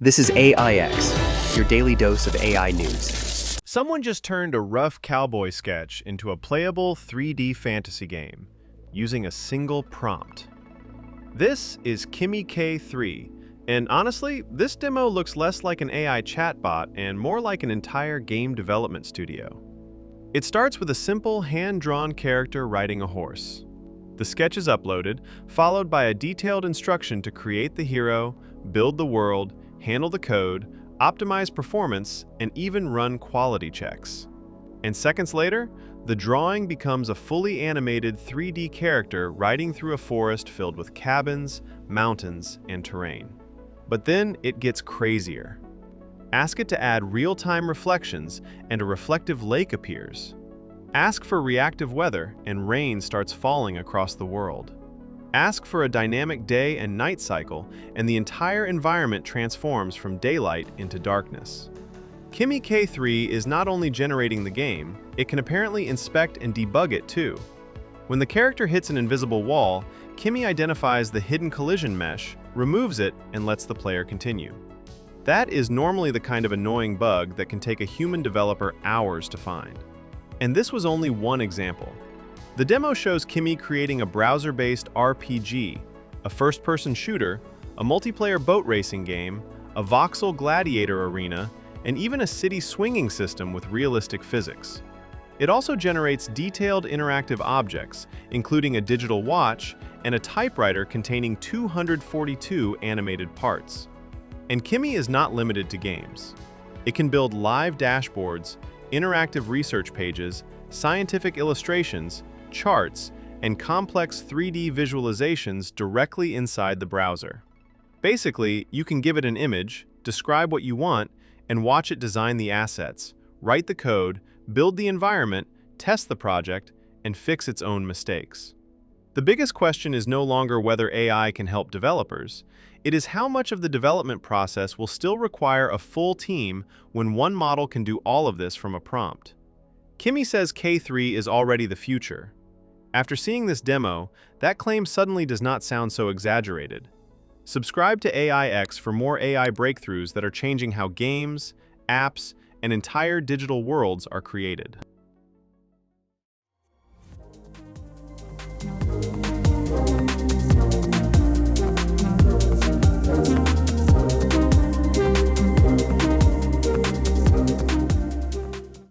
This is AIX, your daily dose of AI news. Someone just turned a rough cowboy sketch into a playable 3D fantasy game using a single prompt. This is Kimi K3, and honestly, this demo looks less like an AI chatbot and more like an entire game development studio. It starts with a simple hand-drawn character riding a horse. The sketch is uploaded, followed by a detailed instruction to create the hero, build the world, handle the code, optimize performance, and even run quality checks. And seconds later, the drawing becomes a fully animated 3D character riding through a forest filled with cabins, mountains, and terrain. But then it gets crazier. Ask it to add real-time reflections, and a reflective lake appears. Ask for reactive weather, and rain starts falling across the world. Ask for a dynamic day and night cycle, and the entire environment transforms from daylight into darkness. Kimi K3 is not only generating the game, it can apparently inspect and debug it too. When the character hits an invisible wall, Kimi identifies the hidden collision mesh, removes it, and lets the player continue. That is normally the kind of annoying bug that can take a human developer hours to find. And this was only one example. The demo shows Kimi creating a browser-based RPG, a first-person shooter, a multiplayer boat racing game, a voxel gladiator arena, and even a city swinging system with realistic physics. It also generates detailed interactive objects, including a digital watch and a typewriter containing 242 animated parts. And Kimi is not limited to games. It can build live dashboards, interactive research pages, scientific illustrations, charts, and complex 3D visualizations directly inside the browser. Basically, you can give it an image, describe what you want, and watch it design the assets, write the code, build the environment, test the project, and fix its own mistakes. The biggest question is no longer whether AI can help developers. It is how much of the development process will still require a full team when one model can do all of this from a prompt. Kimi says K3 is already the future. After seeing this demo, that claim suddenly does not sound so exaggerated. Subscribe to AIX for more AI breakthroughs that are changing how games, apps, and entire digital worlds are created.